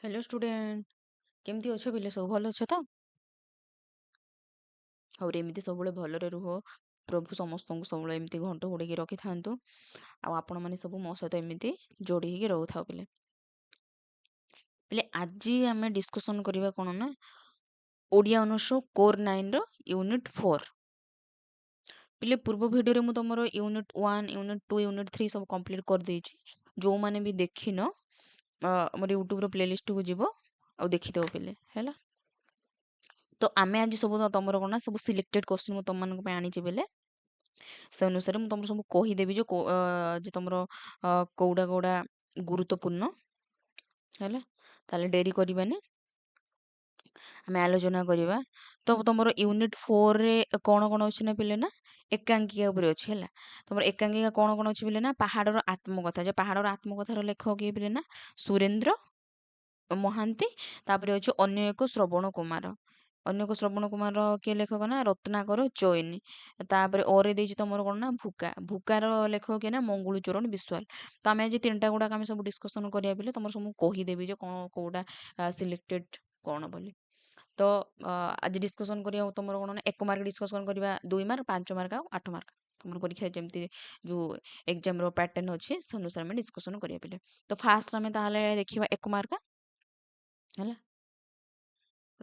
Hello student केमती अच्छो बिले सब भल अच्छ तो और एमती सब भलरे रुह प्रभु समस्त को सब एमती घंट घोड़े रखी था आपण मैंने सब मो सहित एमती जोड़ी होगी रो था बिले बिले आज आम डिस्कसन करवा कौन ना ओडिया अनुसो कोर 9 रो यूनिट 4 पिले पूर्व भिडियो मु तुम यूनिट 1 यूनिट 2 यूनिट 3 सब कंप्लीट कर देछि जो माने भी देखिन मोर यूट्यूब रो प्लेलिस्ट को जीवो आ देखिदेव पिले हैला। तो आमे आज सब तुमर कौन सब सिलेक्टेड क्वेश्चन तुम मान आनी बेले से अनुसार मुझे तुम सब कहीदेवी जो तुमर कौड़ा कौड़ा गुरुत्वपूर्ण है ताले डेरी करबानी आम आलोचना करवा। तो तुम यूनिट 4 रे कौन कौन अच्छे ना पिले ना एकांकिका उपर अच्छे है तुम एकांकिका कौन कौन अच्छे पिले ना पहाड़र आत्मकथा जो पहाड़र आत्मकथार लेखक किए पिले ना सुरेंद्र महांती तापर अच्छे अन्य एक श्रवण कुमार अन्य एक श्रवण कुमार किए लेखक ना रत्नाकर चैनी तापर ओरे देछि तमर कोन ना भूका भूकार लेखक किए ना मंगुल चरण विश्वाल। तो आम आज 3टा गुड़ा आम सब डिस्कसन करिया बेले तुम सब कहीदेवी जे कौन कौटा सिलेक्टेड कौन बोली। तो आज डिस्कसन करिया तुम कोन ना 1 मार्क डिस्कसन करवा 2 मार्क 5 मार्क आ 8 मार्क तुम परीक्षा जमती जो एग्जाम रो पैटर्न अच्छे से अनुसार में डिस्कसन करिया बेले। तो फास्ट आम ताहले देखिबा 1 मार्क है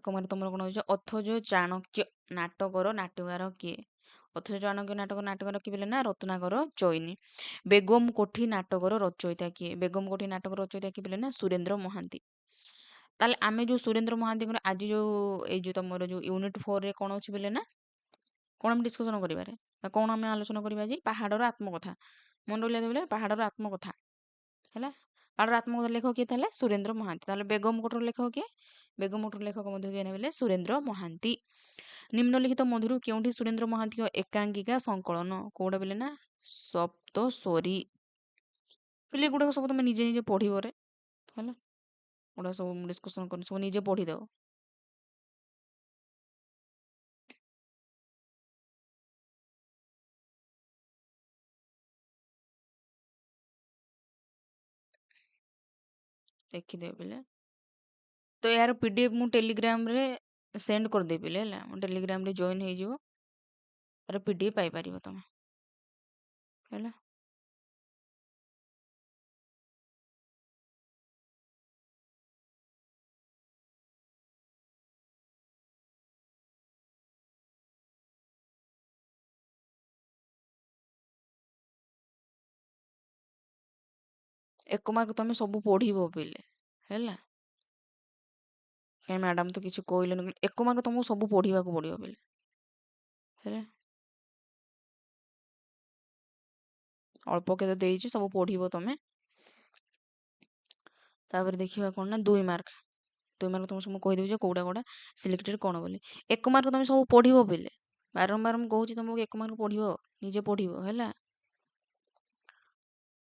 कमार तुम कौन हो अथज चाणक्य नाटकर नाट्यकार किए अथज चाणक्य नाटकर किए बोले ना रत्नाकर चैनी बेगम कोठी नाटकर रचयिता किए बेगम कोठी नाटक रचयिता किए बोले ना सुरेंद्र महांती। ताले आमे जो सुरेंद्र महांती आज जो जो तुम जो यूनिट 4 रे कौन अच्छी बोले ना कौन आम डिस्कसन करें कौन आम आलोचना करवा जे पहाड़र आत्मकथा मन रहा बोले पहाड़र आत्मकथा है पहाड़र आत्मकथा लेखक किए थे सुरेंद्र महांती। ताले बेगम कोठर लेखक किए बेगम कोठर लेखक किए बोले सुरेंद्र महांती। निम्नलिखित मधुर केउठी सुरेंद्र महांती एकांकिका संकलन कौटा बोले ना सप्तस्वरी पिले गुड़ाक सब तुम निजे निजे पढ़वे है गुड़ा सब डिस्कसन कर सब निजे पढ़ीदेव। देखिदेव पिले तो यार पीडीएफ मु टेलीग्राम रे सेंड कर दे पिले है टेलीग्राम रे जॉइन हो जिवो यार पीडीएफ पाई परिबो तमे है 1 मार्क तमे सब पढ़ीबो पिले है कहीं मैडम तो किसी कहले 1 मार्क तुमको सब पढ़ा को पड़ो पिले है अल्प के तो सब पढ़ो तमे। तापर देखिबा कोन ना 2 मार्क तुम सब कहीदेवी कौटा कौटा सिलेक्टेड कौन बोली 1 मार्क तुम सब पढ़ो पिले बारंबार मुझे कहूँ तुमको 1 मार्क पढ़ो निजे पढ़ो है।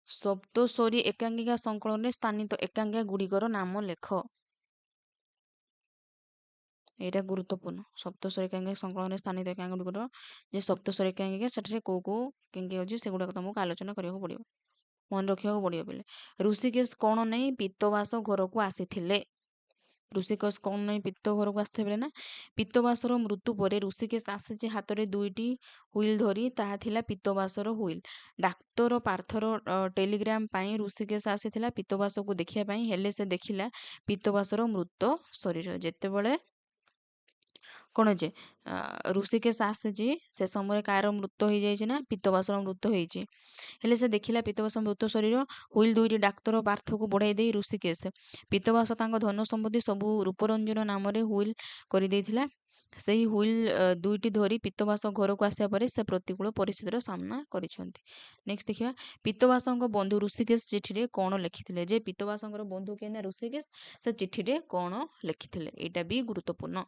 सप्तस्वरी एकांकिका संकलन में स्थानित एकांकिका गुड़िकर नाम लेख यहाँ गुरुत्वपूर्ण सप्तस्वरी एकांकिका संकलन में स्थानित एकांकिका गुड़िकर जे सप्तस्वरी एकांकिका से कौ कौ एकांकिका अच्छे से गुड़ाक तुमको आलोचना करने पड़ो मन रखा पड़ो बोले ऋषिकेश कौन नहीं पीतवास घर को आसी ऋषिकेश कौन नहीं पीत घर को आसते ना पीतवासर मृत्यु पर ऋषिकेश आसी हाथ में 2टी हुइल धरी ताहा थिला पीतवासर हुइल डाक्तर पार्थर टेलीग्राम पाई ऋषिकेश आसी पीतवास को देखिया हेले से देखिला पीतवासर मृत शरीर जेतेबेले कौन जे ऋषिकेश आसी से समय कार मृत्यु हो जाए ना पीतवासर मृत्यु होती हेले से देखिला पीतवास मृत शरीर हुइल 2टी डाक्तर पार्थ को बढ़ाई दे ऋषिकेश पीतवास धन संपत्ति सबू रूपरंजन नाम हुइल कर से ही हुइल 2टी धरी पीतवास घर को आसा पर से प्रतिकूल परिस्थितिर सामना करिसेंती। नेक्स्ट देखिबा पीतवास बंधु ऋषिकेश चिठी कौन लिखिथिले जे पीतवास बंधु के ना ऋषिकेश से चिठी कौन लिखिथिले एटा भी गुरुत्वपूर्ण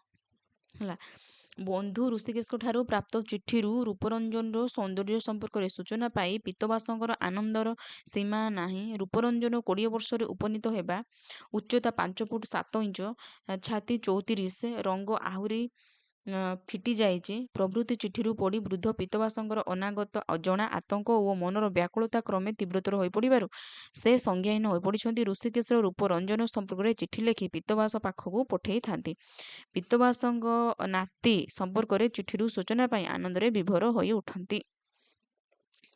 है। बंधु ऋषिकेश ठारू प्राप्त चिठी रूपरंजन सौंदर्य संपर्क में सूचना पाई पीतवास आनंदर सीमा नहीं रूपरंजन 20 वर्ष उपनीत होगा उच्चता 5 फुट 7 इंच छाती 34 रंग आहुरी ଫିଟି ଯାଇଛି ପ୍ରଭୃତି ଚିଠିରୁ ପଡ଼ି ବୃଦ୍ଧ ପିତବାସଙ୍କର ଅନାଗତ ଅଜଣା ଆତଙ୍କ ଓ ମନର ବ୍ୟାକୁଳତା କ୍ରମେ ତୀବ୍ରତର ହୋଇପଡ଼ିବାରୁ ସେ ସଂଜ୍ଞାହୀନ ହୋଇପଡ଼ିଛନ୍ତି। ଋଷିକେଶର ରୂପ ରଞ୍ଜନ ସମ୍ପର୍କରେ ଚିଠି ଲେଖି ପିତବାସ ପାଖକୁ ପଠାଇଥାନ୍ତି। ପିତବାସଙ୍କ ନାତି ସମ୍ପର୍କରେ ଚିଠିରୁ ସୂଚନା ପାଇ ଆନନ୍ଦରେ ବିଭୋର ହୋଇ ଉଠନ୍ତି।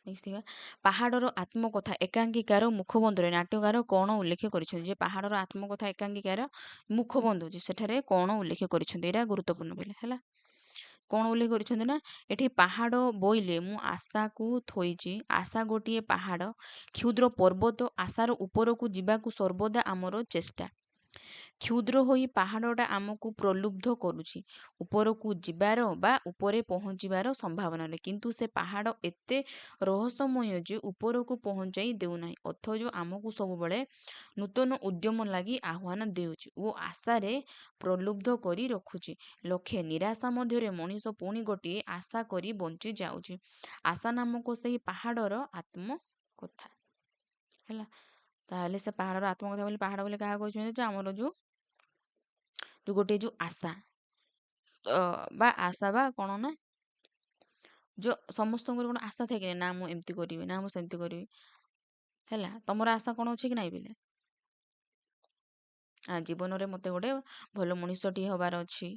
ଦେଖିବା ପାହାଡ଼ର ଆତ୍ମକଥା ଏକାଙ୍କିକାର ମୁଖବନ୍ଧରେ ନାଟ୍ୟକାର କ'ଣ ଉଲ୍ଲେଖ କରିଛନ୍ତି? ଯେ ପାହାଡ଼ର ଆତ୍ମକଥା ଏକାଙ୍କିକାର ମୁଖବନ୍ଧ ଯେ ସେଠାରେ କ'ଣ ଉଲ୍ଲେଖ କରିଛନ୍ତି? ଏଇଟା ଗୁରୁତ୍ୱପୂର୍ଣ୍ଣ ବୋଲେ ହେଲା। କ'ଣ ଉଲ୍ଲେଖ କରିଛନ୍ତି ନା ଏଠି ପାହାଡ଼ ବୋଇଲେ ମୁଁ ଆଶାକୁ ଥୋଇଛି। ଆଶା ଗୋଟିଏ ପାହାଡ଼ କ୍ଷୁଦ୍ର ପର୍ବତ ଆଶାର ଉପରକୁ ଯିବାକୁ ସର୍ବଦା ଆମର ଚେଷ୍ଟା। କ୍ଷୁଦ୍ର ହୋଇ ପାହାଡ଼ଟା ଆମକୁ ପ୍ରଲୁବ୍ଧ କରୁଛି ଉପରକୁ ଯିବାର ବା ଉପରେ ପହଞ୍ଚିବାର ସମ୍ଭାବନାରେ, କିନ୍ତୁ ସେ ପାହାଡ଼ ଏତେ ରହସ୍ୟମୟ ଯେ ଉପରକୁ ପହଞ୍ଚାଇ ଦେଉନାହିଁ, ଅଥଚ ଆମକୁ ସବୁବେଳେ ନୂତନ ଉଦ୍ୟମ ଲାଗି ଆହ୍ୱାନ ଦେଉଛି ଓ ଆଶାରେ ପ୍ରଲୁବ୍ଧ କରି ରଖୁଛି। ଲକ୍ଷେ ନିରାଶା ମଧ୍ୟରେ ମଣିଷ ପୁଣି ଗୋଟିଏ ଆଶା କରି ବଞ୍ଚି ଯାଉଛି। ଆଶା ନାମକ ସେହି ପାହାଡ଼ର ଆତ୍ମକଥା ହେଲା। ତାହେଲେ ସେ ପାହାଡ଼ର ଆତ୍ମକଥା ବୋଲି ପାହାଡ଼ ବୋଲି କାହା କହିଛନ୍ତି? ଯେ ଆମର ଯୋଉ ଗୋଟେ ଯୋଉ ଆଶା ବା ଆଶା ବା କ'ଣ ନା ଯୋଉ ସମସ୍ତଙ୍କର ଗୋଟେ ଆଶା ଥାଏ କି ନା ମୁଁ ଏମିତି କରିବି, ନା ମୁଁ ସେମିତି କରିବି ହେଲା। ତମର ଆଶା କ'ଣ ଅଛି କି ନାଇଁ ପିଲେ? ଜୀବନରେ ମତେ ଗୋଟେ ଭଲ ମଣିଷଟିଏ ହବାର ଅଛି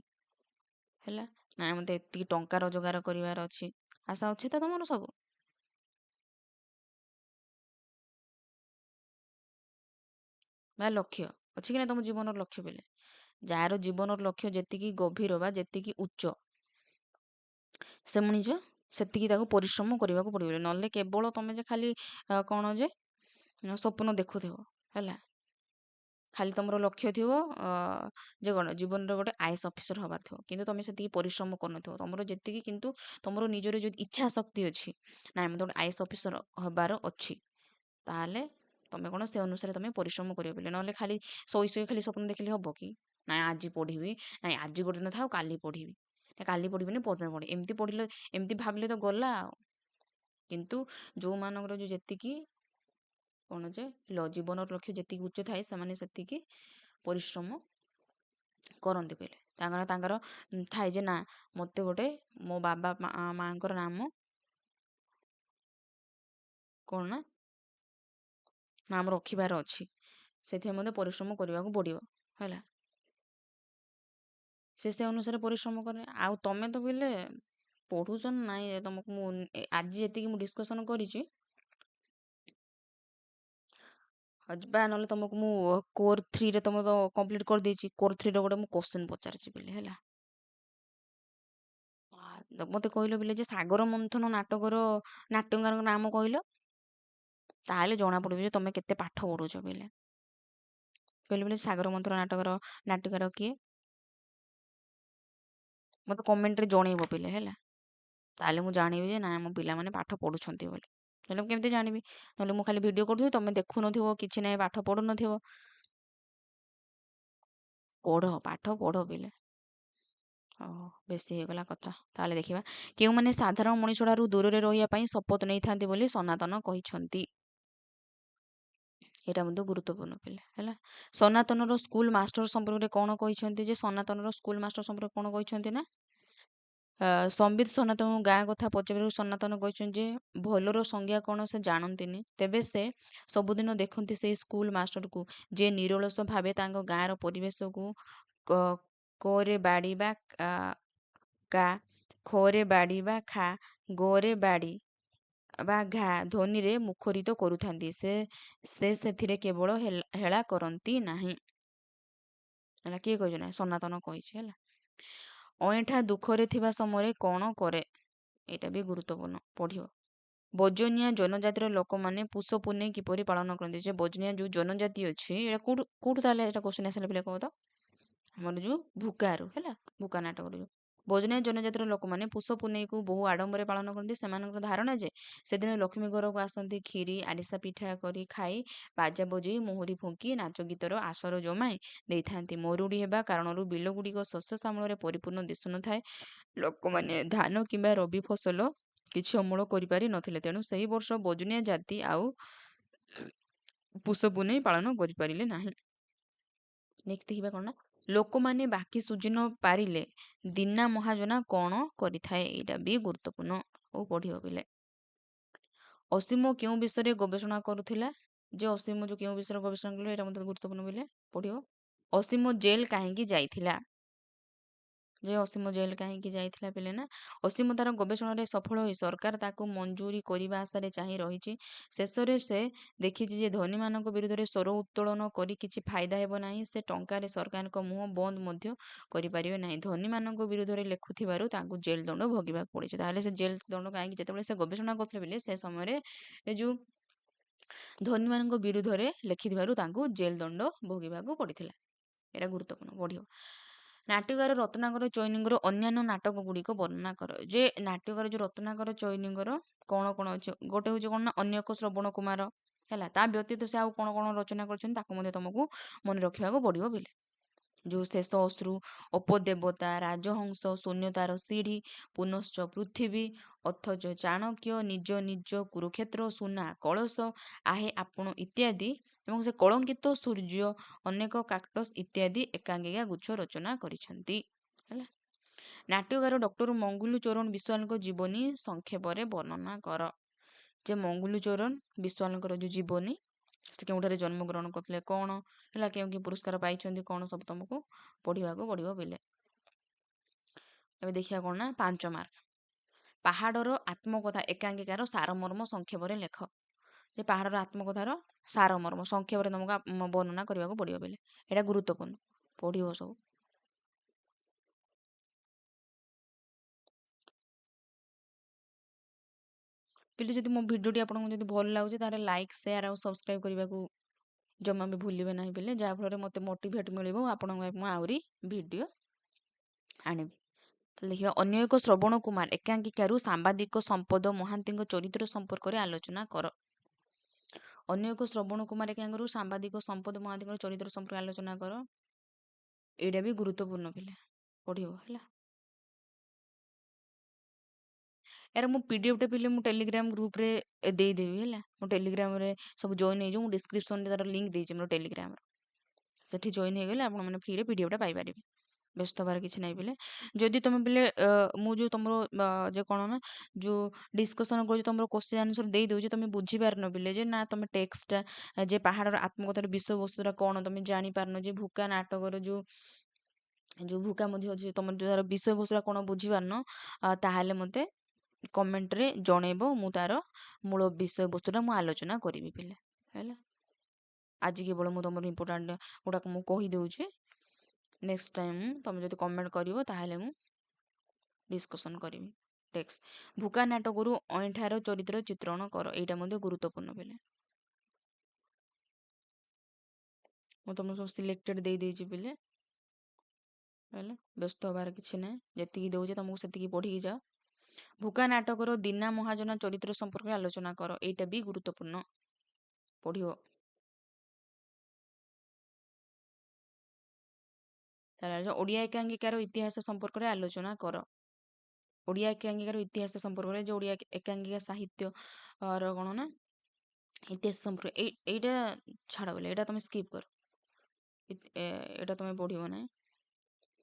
ହେଲା, ନା ମତେ ଏତିକି ଟଙ୍କା ରୋଜଗାର କରିବାର ଅଛି। ଆଶା ଅଛି ତ ତମର ସବୁ? ବା ଲକ୍ଷ୍ୟ ଅଛି କି ନା ତମ ଜୀବନର ଲକ୍ଷ୍ୟ ପିଲେ? ଯାହାର ଜୀବନର ଲକ୍ଷ୍ୟ ଯେତିକି ଗଭୀର ବା ଯେତିକି ଉଚ୍ଚ ସେ ମଣିଷ ସେତିକି ତାକୁ ପରିଶ୍ରମ କରିବାକୁ ପଡ଼ିବ। ନହେଲେ କେବଳ ତମେ ଯେ ଖାଲି କ'ଣ ଯେ ସ୍ୱପ୍ନ ଦେଖୁଥିବ ହେଲା, ଖାଲି ତମର ଲକ୍ଷ୍ୟ ଥିବ ଯେ କ'ଣ ଜୀବନରେ ଗୋଟେ ଆଇଏଏସ୍ ଅଫିସର ହବାର ଥିବ, କିନ୍ତୁ ତମେ ସେତିକି ପରିଶ୍ରମ କରୁନଥିବ। ତମର ଯେତିକି କିନ୍ତୁ ତମର ନିଜର ଯଦି ଇଚ୍ଛା ଶକ୍ତି ଅଛି ନାଇଁ ମତେ ଗୋଟେ ଆଇଏଏସ୍ ଅଫିସର ହବାର ଅଛି, ତାହେଲେ ତମେ କ'ଣ ସେ ଅନୁସାରେ ତମେ ପରିଶ୍ରମ କରିବ ବୋଲି। ନହେଲେ ଖାଲି ଶୋଇ ଶୋଇ ଖାଲି ସ୍ୱପ୍ନ ଦେଖିଲେ ହବ କି? ନାଇଁ ଆଜି ପଢ଼ିବି, ନାଇଁ ଆଜି ଗୋଟେ ଦିନ ଥାଉ କାଲି ପଢ଼ିବି, କାଲି ପଢ଼ିବିନି ପରଦିନ ପଢ଼ିବି, ଏମିତି ପଢ଼ିଲେ ଏମିତି ଭାବିଲେ ତ ଗଲା ଆଉ। କିନ୍ତୁ ଯୋଉମାନଙ୍କର ଯୋଉ ଯେତିକି କ'ଣ ଯେ ଜୀବନର ଲକ୍ଷ୍ୟ ଯେତିକି ଉଚ୍ଚ ଥାଏ ସେମାନେ ସେତିକି ପରିଶ୍ରମ କରନ୍ତି ବୋଲେ ତାଙ୍କର ଥାଏ ଯେ ନା ମତେ ଗୋଟେ ମୋ ବାବା ମାଙ୍କର ନାମ କ'ଣ ନାମ ରଖିବାର ଅଛି, ସେଥିପାଇଁ ମୋତେ ପରିଶ୍ରମ କରିବାକୁ ପଡ଼ିବ ହେଲା। ସେ ଅନୁସାରେ ପରିଶ୍ରମ କରେ। ଆଉ ତମେ ତ ବୋଇଲେ ପଢ଼ୁଛ ନା ନାଇଁ? ତମକୁ ମୁଁ ଆଜି ଯେତିକି ମୁଁ ଡିସ୍କସନ୍ କରିଛି ବା ନହେଲେ ତମକୁ ମୁଁ କୋର୍ 3ରେ ତମେ ତ କମ୍ପ୍ଲିଟ୍ କରିଦେଇଛି। କୋର୍ 3ର ଗୋଟେ ମୁଁ କୋଶ୍ଚିନ୍ ପଚାରିଛି ବୋଲି ହେଲା। ମତେ କହିଲ ବୋଲେ ଯେ ସାଗର ମନ୍ଥନ ନାଟକର ନାଟ୍ୟକାରଙ୍କ ନାମ କହିଲ, ତାହେଲେ ଜଣା ପଡ଼ିବ ଯେ ତମେ କେତେ ପାଠ ପଢ଼ୁଛ ବୋଲେ। କହିଲେ ବୋଲେ ସାଗର ମନ୍ଥନ ନାଟକର ନାଟ୍ୟକାର କିଏ? ମତେ କମେଣ୍ଟରେ ଜଣେଇବ ପିଲେ ହେଲା, ତାହେଲେ ମୁଁ ଜାଣିବି ଯେ ନା ମୋ ପିଲାମାନେ ପାଠ ପଢ଼ୁଛନ୍ତି ବୋଲି। ନହେଲେ ମୁଁ କେମିତି ଜାଣିବି? ନହେଲେ ମୁଁ ଖାଲି ଭିଡ଼ିଓ କରୁଥିବି ତମେ ଦେଖୁନଥିବ, କିଛି ନାହିଁ, ପାଠ ପଢ଼ୁନଥିବ। ପଢ଼, ପାଠ ପଢ଼ ପିଲେ। ବେଶୀ ହେଇଗଲା କଥା। ତାହେଲେ ଦେଖିବା କେଉଁମାନେ ସାଧାରଣ ମଣିଷଠାରୁ ଦୂରରେ ରହିବା ପାଇଁ ଶପଥ ନେଇଥାନ୍ତି ବୋଲି ସନାତନ କହିଛନ୍ତି। ଏଇଟା ମଧ୍ୟ ଗୁରୁତ୍ୱପୂର୍ଣ୍ଣ ପିଲେ ହେଲା। ସନାତନର ସ୍କୁଲ ମାଷ୍ଟର ସମ୍ପର୍କରେ କ'ଣ କହିଛନ୍ତି? ଯେ ସନାତନର ସ୍କୁଲ ମାଷ୍ଟର ସମ୍ପର୍କରେ କ'ଣ କହିଛନ୍ତି ନା ସମ୍ବିତ ସନାତନ ଗାଁ କଥା ପଚାରିବାରୁ ସନାତନ କହିଛନ୍ତି ଯେ ଭଲର ସଂଜ୍ଞା କ'ଣ ସେ ଜାଣନ୍ତିନି, ତେବେ ସେ ସବୁଦିନ ଦେଖନ୍ତି ସେଇ ସ୍କୁଲ ମାଷ୍ଟରକୁ ଯେ ନିରଳସ ଭାବେ ତାଙ୍କ ଗାଁର ପରିବେଶକୁ କରେ ବାଡ଼ି ବା କା, ଖରେ ବାଡ଼ି ବା ଖା, ଗରେ ବାଡ଼ି ବା ଘା ଧ୍ୱନିରେ ମୁଖରିତ କରୁଥାନ୍ତି। ସେ ସେଥିରେ କେବଳ ହେଳା କରନ୍ତି ନାହିଁ ହେଲା। କିଏ କହିଛି ନା? ସନାତନ କହିଛି ହେଲା। ଅଇଁଠା ଦୁଃଖରେ ଥିବା ସମୟରେ କ'ଣ କରେ? ଏଇଟା ବି ଗୁରୁତ୍ୱପୂର୍ଣ୍ଣ, ପଢ଼ିବ। ବଜନିଆ ଜନଜାତିର ଲୋକମାନେ ପୁଷ ପୁନେଇ କିପରି ପାଳନ କରନ୍ତି? ଯେ ବଜନିଆ ଯୋଉ ଜନଜାତି ଅଛି ଏଇଟା କୋଉଠୁ ତାହେଲେ ଏଇଟା କୋଶ୍ଚିନ୍ ଆସିଲା ପିଲା କହ ତ? ଆମର ଯୋଉ ଭୁକାରୁ ହେଲା, ଭୁକା ନାଟକରୁ ଯୋଉ ବଜନିଆ ଜନଜାତିର ଲୋକମାନେ ପୁଷ ପୁନେଇକୁ ବହୁ ଆଡ଼ମ୍ବରେ ପାଳନ କରନ୍ତି। ସେମାନଙ୍କର ଧାରଣା ଯେ ସେଦିନ ଲକ୍ଷ୍ମୀ ଘରକୁ ଆସନ୍ତି, କ୍ଷୀରି ଆରିସା ପିଠା କରି ଖାଇ ବାଜା ବଜେଇ ମୋହରି ଫୁଙ୍କି ନାଚ ଗୀତର ଆସର ଜମାଇ ଦେଇଥାନ୍ତି। ମରୁଡ଼ି ହେବା କାରଣରୁ ବିଲଗୁଡ଼ିକ ଶସ୍ୟ ଶ୍ୟାମଳରେ ପରିପୂର୍ଣ୍ଣ ଦିଶୁନଥାଏ। ଲୋକମାନେ ଧାନ କିମ୍ବା ରବି ଫସଲ କିଛି ଅମଳ କରିପାରି ନଥିଲେ, ତେଣୁ ସେହି ବର୍ଷ ବଜନିଆ ଜାତି ଆଉ ପୁଷ ପୁନେଇ ପାଳନ କରିପାରିଲେ ନାହିଁ। ନେକ୍ସଟ ଦେଖିବା କ'ଣ ନା ଲୋକମାନେ ବାକି ସୁଝି ନ ପାରିଲେ ଦୀନା ମହାଜନା କ'ଣ କରିଥାଏ? ଏଇଟା ବି ଗୁରୁତ୍ୱପୂର୍ଣ୍ଣ ଓ ପଢ଼ିବ ପିଲେ। ଅସୀମ କେଉଁ ବିଷୟରେ ଗବେଷଣା କରୁଥିଲା? ଯେ ଅସୀମ ଯେଉଁ କେଉଁ ବିଷୟରେ ଗବେଷଣା କଲେ ଏଇଟା ମଧ୍ୟ ଗୁରୁତ୍ୱପୂର୍ଣ୍ଣ ପିଲେ ପଢ଼ିବ। ଅସୀମ ଜେଲ୍ କାହିଁକି ଯାଇଥିଲା? ଯେ ଅସୀମ ଜେଲ୍ କାହିଁକି ଯାଇଥିଲା ପିଲେ ନା ଅସୀମ ତାର ଗବେଷଣାରେ ସଫଳ ହୋଇ ସରକାର ତାକୁ ମଞ୍ଜୁରି କରିବା ଆଶାରେ ଚାହିଁ ରହିଛି। ଶେଷରେ ସେ ଦେଖିଛି ଯେ ଧନୀମାନଙ୍କ ବିରୁଦ୍ଧରେ ସ୍ୱର ଉତ୍ତୋଳନ କରି କିଛି ଫାଇଦା ହେବ ନାହିଁ। ସେ ଟଙ୍କାରେ ସରକାରଙ୍କ ମୁହଁ ବନ୍ଦ ମଧ୍ୟ କରିପାରିବେ ନାହିଁ। ଧନୀମାନଙ୍କ ବିରୁଦ୍ଧରେ ଲେଖୁଥିବାରୁ ତାଙ୍କୁ ଜେଲ୍ ଦଣ୍ଡ ଭୋଗିବାକୁ ପଡ଼ିଛି। ତାହେଲେ ସେ ଜେଲ୍ ଦଣ୍ଡ କାହିଁକି ଯେତେବେଳେ ସେ ଗବେଷଣା କରୁଥିଲେ ପିଲେ ସେ ସମୟରେ ଏ ଯେଉଁ ଧନୀମାନଙ୍କ ବିରୁଦ୍ଧରେ ଲେଖିଥିବାରୁ ତାଙ୍କୁ ଜେଲ୍ ଦଣ୍ଡ ଭୋଗିବାକୁ ପଡ଼ିଥିଲା। ଏଇଟା ଗୁରୁତ୍ୱପୂର୍ଣ୍ଣ ପଢ଼ିବ। ନାଟ୍ୟକାର ରତ୍ନାକର ଚୈନୀଙ୍କର ଅନ୍ୟାନ୍ୟ ନାଟକ ଗୁଡ଼ିକ ବର୍ଣ୍ଣନା କର। ଯେ ନାଟ୍ୟକାର ଯେଉଁ ରତ୍ନାକର ଚୈନୀଙ୍କର କ'ଣ କ'ଣ ଅଛି? ଗୋଟେ ହେଉଛି କ'ଣ ନା ଅନ୍ୟ ଏକ ଶ୍ରବଣ କୁମାର ହେଲା। ତା ବ୍ୟତୀତ ସେ ଆଉ କ'ଣ କ'ଣ ରଚନା କରିଛନ୍ତି ତାକୁ ମଧ୍ୟ ତମକୁ ମନେ ରଖିବାକୁ ପଡ଼ିବ ପିଲେ। ଯେଉଁ ଶେଷ ଅଶ୍ରୁ, ଅପଦେବତା, ରାଜହଂସ, ଶୂନ୍ୟତାର ସିଢ଼ି, ପୁନଶ୍ଚ ପୃଥିବୀ, ଅଥଚ ଚାଣକ୍ୟ, ନିଜ ନିଜ କୁରୁକ୍ଷେତ୍ର, ସୁନା କଳସ, ଆହେ ଆପଣ ଇତ୍ୟାଦି ଏବଂ ସେ କଳଙ୍କିତ ସୂର୍ଯ୍ୟ, ଅନେକ କାକ୍ଟସ୍ ଇତ୍ୟାଦି ଏକାଙ୍କିକା ଗୁଚ୍ଛ ରଚନା କରିଛନ୍ତି ହେଲା। ନାଟ୍ୟକାର ଡକ୍ଟର ମଙ୍ଗୁଲୁ ଚରଣ ବିଶ୍ୱାଳଙ୍କ ଜୀବନୀ ସଂକ୍ଷେପରେ ବର୍ଣ୍ଣନା କର। ଯେ ମଙ୍ଗୁଲୁ ଚରଣ ବିଶ୍ୱାଳଙ୍କର ଯେଉଁ ଜୀବନୀ ସେ କେଉଁଠାରେ ଜନ୍ମଗ୍ରହଣ କରିଥିଲେ କ'ଣ ହେଲା କେଉଁ କେଉଁ ପୁରସ୍କାର ପାଇଛନ୍ତି କ'ଣ ସବୁ ତମକୁ ପଢ଼ିବାକୁ ପଡ଼ିବ ପିଲେ। ଏବେ ଦେଖିବା କ'ଣ ନା 5 ମାର୍କ। ପାହାଡ଼ର ଆତ୍ମକଥା ଏକାଙ୍କିକାର ସାରମର୍ମ ସଂକ୍ଷେପରେ ଲେଖ। ଯେ ପାହାଡ଼ର ଆତ୍ମକଥାର ସାରମର୍ମ ସଂକ୍ଷେପରେ ତମକୁ ବର୍ଣ୍ଣନା କରିବାକୁ ପଡ଼ିବ ପିଲେ। ଏଇଟା ଗୁରୁତ୍ୱପୂର୍ଣ୍ଣ ପଢ଼ିବ ସବୁ। ପିଲେ ଯଦି ମୋ ଭିଡ଼ିଓଟି ଆପଣଙ୍କୁ ଯଦି ଭଲ ଲାଗୁଛି ତାହେଲେ ଲାଇକ୍ ସେୟାର ଆଉ ସବସ୍କ୍ରାଇବ୍ କରିବାକୁ ଜମା ବି ଭୁଲିବେ ନାହିଁ ପିଲେ। ଯାହାଫଳରେ ମୋତେ ମୋଟିଭେଟ୍ ମିଳିବ ଆପଣଙ୍କ ପାଇଁ ମୁଁ ଆହୁରି ଭିଡ଼ିଓ ଆଣିବି। ତାହେଲେ ଦେଖିବା ଅନ୍ୟ ଏକ ଶ୍ରବଣ କୁମାର ଏକାଙ୍କିକାରୁ ସାମ୍ବାଦିକ ସମ୍ପଦ ମହାନ୍ତିଙ୍କ ଚରିତ୍ର ସମ୍ପର୍କରେ ଆଲୋଚନା କର। ଅନ୍ୟ ଏକ ଶ୍ରବଣ କୁମାର ଏକାଙ୍କିକାରୁ ସାମ୍ବାଦିକ ସମ୍ପଦ ମହାନ୍ତିଙ୍କର ଚରିତ୍ର ସମ୍ପର୍କରେ ଆଲୋଚନା କର। ଏଇଟା ବି ଗୁରୁତ୍ୱପୂର୍ଣ୍ଣ ପିଲେ ପଢ଼ିବ ହେଲା। ଏହାର ମୁଁ ପିଡ଼ିଏଫ୍ଟା ପିଲେ ମୁଁ ଟେଲିଗ୍ରାମ ଗ୍ରୁପ୍ରେ ଦେଇଦେବି ହେଲା। ମୁଁ ଟେଲିଗ୍ରାମରେ ସବୁ ଜଏନ୍ ହେଇଯିବ। ମୁଁ ଡିସ୍କ୍ରିପ୍ସନରେ ତାର ଲିଙ୍କ୍ ଦେଇଛି ମୋର ଟେଲିଗ୍ରାମର। ସେଠି ଜଏନ୍ ହେଇଗଲେ ଆପଣମାନେ ଫ୍ରିରେ ପିଡ଼ିଏଫ୍ଟା ପାଇପାରିବେ। ବ୍ୟସ୍ତ ହେବାର କିଛି ନାହିଁ ପିଲେ। ଯଦି ତୁମେ ପିଲେ ମୁଁ ଯେଉଁ ତୁମର ଯେ କ'ଣ ନା ଯେଉଁ ଡିସ୍କସନ୍ କରୁଛି ତୁମର କ୍ୱେଶ୍ଚିନ୍ ଆନ୍ସର୍ ଦେଇଦେଉଛି ତୁମେ ବୁଝିପାରୁନ ପିଲେ ଯେ ନା ତୁମେ ଟେକ୍ସଟଟା ଯେ ପାହାଡ଼ର ଆତ୍ମକଥାର ବିଷୟବସ୍ତୁଟା କ'ଣ ତୁମେ ଜାଣିପାରୁନ ଯେ ଭୁକା ନାଟକର ଯେଉଁ ଭୁକା ମଧ୍ୟ ଅଛି ତୁମର ତା'ର ବିଷୟବସ୍ତୁଟା କ'ଣ ବୁଝିପାରୁନ ତାହେଲେ ମୋତେ କମେଣ୍ଟରେ ଜଣେଇବ। ମୁଁ ତାର ମୂଳ ବିଷୟବସ୍ତୁଟା ମୁଁ ଆଲୋଚନା କରିବି ପିଲେ ହେଲା। ଆଜି କେବଳ ମୁଁ ତୁମର ଇମ୍ପୋର୍ଟାଣ୍ଟ ଗୁଡ଼ାକ ମୁଁ କହିଦେଉଛି। ନେକ୍ସଟ ଟାଇମ୍ ତୁମେ ଯଦି କମେଣ୍ଟ କରିବ ତାହେଲେ ମୁଁ ଡିସ୍କସନ୍ କରିବି। ଟେକ୍ସଟ ଭୁକା ନାଟକରୁ ଅଇଁଠାର ଚରିତ୍ର ଚିତ୍ରଣ କର। ଏଇଟା ମଧ୍ୟ ଗୁରୁତ୍ୱପୂର୍ଣ୍ଣ ପିଲେ। ମୁଁ ତୁମକୁ ସବୁ ସିଲେକ୍ଟେଡ଼ ଦେଇଦେଇଛି ପିଲେ ହେଲା। ବ୍ୟସ୍ତ ହେବାର କିଛି ନାହିଁ। ଯେତିକି ଦେଉଛି ତୁମକୁ ସେତିକି ପଢ଼ିକି ଯାଅ। ଭୁକା ନାଟକର ଦୀନା ମହାଜନା ଚରିତ୍ର ସମ୍ପର୍କରେ ଆଲୋଚନା କର। ଏଇଟା ବି ଗୁରୁତ୍ୱପୂର୍ଣ୍ଣ ପଢ଼ିବ। ତାହେଲେ ଓଡ଼ିଆ ଏକାଙ୍କିକାର ଇତିହାସ ସମ୍ପର୍କରେ ଆଲୋଚନା କର। ଓଡ଼ିଆ ଏକାଙ୍କିକାର ଇତିହାସ ସମ୍ପର୍କରେ ଯେ ଓଡ଼ିଆ ଏକାଙ୍କିକା ସାହିତ୍ୟର କ'ଣ ନା ଇତିହାସ ସମ୍ପର୍କ ଏଇଟା ଛାଡ଼ ବୋଲେ ଏଇଟା ତୁମେ ସ୍କିପ୍ କର। ଏଇଟା ତୁମେ ପଢ଼ିବ ନାହିଁ।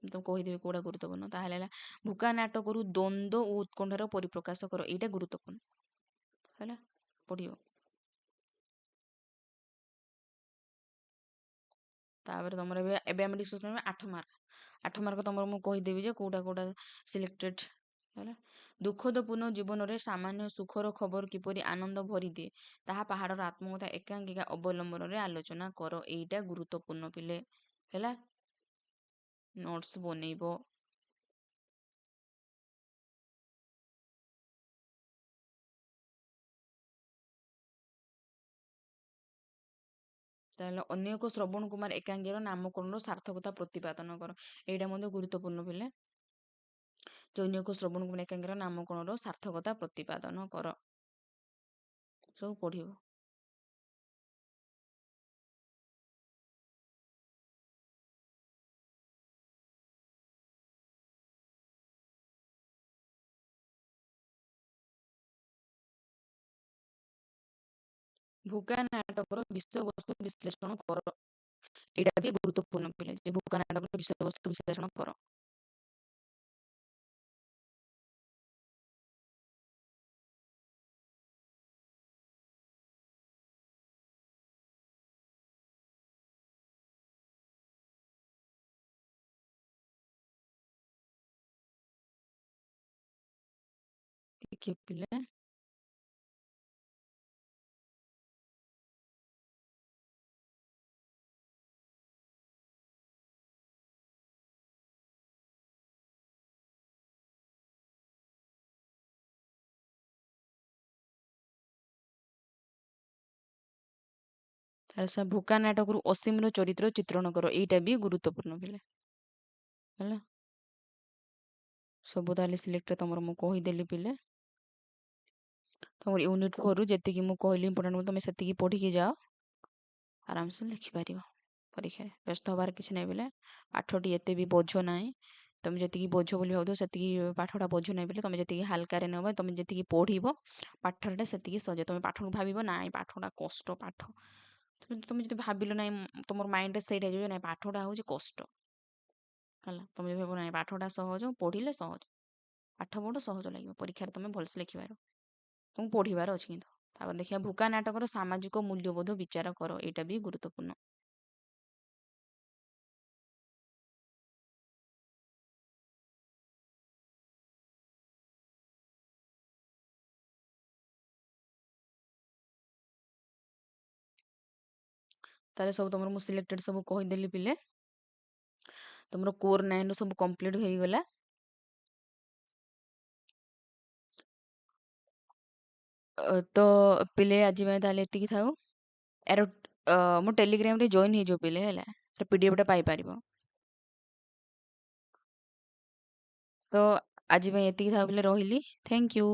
ତ କହିଦେବି କେଉଁଟା ଗୁରୁତ୍ୱପୂର୍ଣ୍ଣ। ତାହେଲେ ହେଲା ଭୁକା ନାଟକରୁ ଦ୍ୱନ୍ଦ୍ୱ ଓ ଉତ୍କଣ୍ଠାର ପରିପ୍ରକାଶ କର। ଏଇଟା ଗୁରୁତ୍ୱପୂର୍ଣ୍ଣ ହେଲା ପଢ଼ିବ। ତାପରେ ତୁମର ଏବେ ଆମେ ଡିସ୍କସ୍ କରିବା 8 ମାର୍କ। 8 ମାର୍କ ତୁମର ମୁଁ କହିଦେବି ଯେ କେଉଁଟା କେଉଁଟା ସିଲେକ୍ଟେଡ଼ ହେଲା। ଦୁଃଖଦପୂର୍ଣ୍ଣ ଜୀବନରେ ସାମାନ୍ୟ ସୁଖର ଖବର କିପରି ଆନନ୍ଦ ଭରିଦିଏ ତାହା ପାହାଡ଼ର ଆତ୍ମକଥା ଏକାଙ୍କିକା ଅବଲମ୍ବନରେ ଆଲୋଚନା କର। ଏଇଟା ଗୁରୁତ୍ୱପୂର୍ଣ୍ଣ ପିଲେ ହେଲା। ନୋଟ୍ସ ବନେଇବ। ତାହେଲେ ଅନ୍ୟ ଏକ ଶ୍ରବଣ କୁମାର ଏକାଙ୍କିର ନାମକରଣର ସାର୍ଥକତା ପ୍ରତିପାଦନ କର। ଏଇଟା ମଧ୍ୟ ଗୁରୁତ୍ୱପୂର୍ଣ୍ଣ ପିଲେ। ଅନ୍ୟ ଏକ ଶ୍ରବଣ କୁମାର ଏକାଙ୍କିର ନାମକରଣର ସାର୍ଥକତା ପ୍ରତିପାଦନ କର। ସବୁ ପଢ଼ିବ। ଭୁକା ନାଟକର ବିଷୟବସ୍ତୁ ବିଶ୍ଳେଷଣ କର। ଏଇଟା ବି ଗୁରୁତ୍ୱପୂର୍ଣ୍ଣ ପିଲେ ଯେ ଭୁକା ନାଟକର ବିଷୟବସ୍ତୁ ବିଶ୍ଳେଷଣ କର। ଟିକେ ପିଲେ ଭୁକା ନାଟକରୁ ଅସୀମର ଚରିତ୍ର ଚିତ୍ରଣ କର। ଏଇଟା ବି ଗୁରୁତ୍ୱପୂର୍ଣ୍ଣ ପିଲେ ହେଲା। ସବୁ ତାହେଲେ ସିଲେକ୍ଟ ତମର ମୁଁ କହିଦେଲି ପିଲେ। ତମର ୟୁନିଟ୍ 4ରୁ ଯେତିକି ମୁଁ କହିଲି ଇମ୍ପୋର୍ଟାଣ୍ଟ ତମେ ସେତିକି ପଢ଼ିକି ଯାଅ, ଆରାମସେ ଲେଖିପାରିବ ପରୀକ୍ଷାରେ। ବ୍ୟସ୍ତ ହବାର କିଛି ନାହିଁ ପିଲେ। ପାଠଟି ଏତେ ବି ବୋଝ ନାହିଁ। ତମେ ଯେତିକି ବୋଝ ବୋଲି ଭାବୁଥିବ ସେତିକି ପାଠଟା ବୋଝ ନାହିଁ ପିଲେ। ତମେ ଯେତିକି ହାଲକାରେ ନେବ, ତମେ ଯେତିକି ପଢ଼ିବ ପାଠଟା ସେତିକି ସହଜ। ତମେ ପାଠକୁ ଭାବିବ ନାଇଁ ପାଠଟା କଷ୍ଟ ପାଠ। ତମେ ଯଦି ଭାବିଲ ନାହିଁ ତମର ମାଇଣ୍ଡରେ ସେଇଟା ହେଇଯିବ ନାଇଁ ପାଠଟା ହେଉଛି କଷ୍ଟ ହେଲା। ତମେ ଯଦି ଭାବିବ ନାଇଁ ପାଠଟା ସହଜ, ପଢ଼ିଲେ ସହଜ। ପାଠ ପଢ଼ ସହଜ ଲାଗିବ, ପରୀକ୍ଷାରେ ତମେ ଭଲସେ ଲେଖିପାରିବ। ତୁମକୁ ପଢ଼ିବାର ଅଛି କିନ୍ତୁ। ତାପରେ ଦେଖିବା ଭୁକା ନାଟକର ସାମାଜିକ ମୂଲ୍ୟବୋଧ ବିଚାର କର। ଏଇଟା ବି ଗୁରୁତ୍ୱପୂର୍ଣ୍ଣ। ତାହେଲେ ସବୁ ତମର ମୁଁ ସିଲେକ୍ଟେଡ୍ ସବୁ କହିଦେଲି ପିଲେ। ତମର କୋର୍ 9 ସବୁ କମ୍ପ୍ଲିଟ୍ ହେଇଗଲା। ତ ପିଲେ ଆଜି ପାଇଁ ତାହେଲେ ଏତିକି ଥାଉ। ଏର ମୋ ଟେଲିଗ୍ରାମରେ ଜଏନ୍ ହେଇଯିବ ପିଲେ ହେଲା। ପିଡିଏଫ୍ଟା ପାଇପାରିବ। ତ ଆଜି ପାଇଁ ଏତିକି ଥାଉ ପିଲେ, ରହିଲି। Thank you.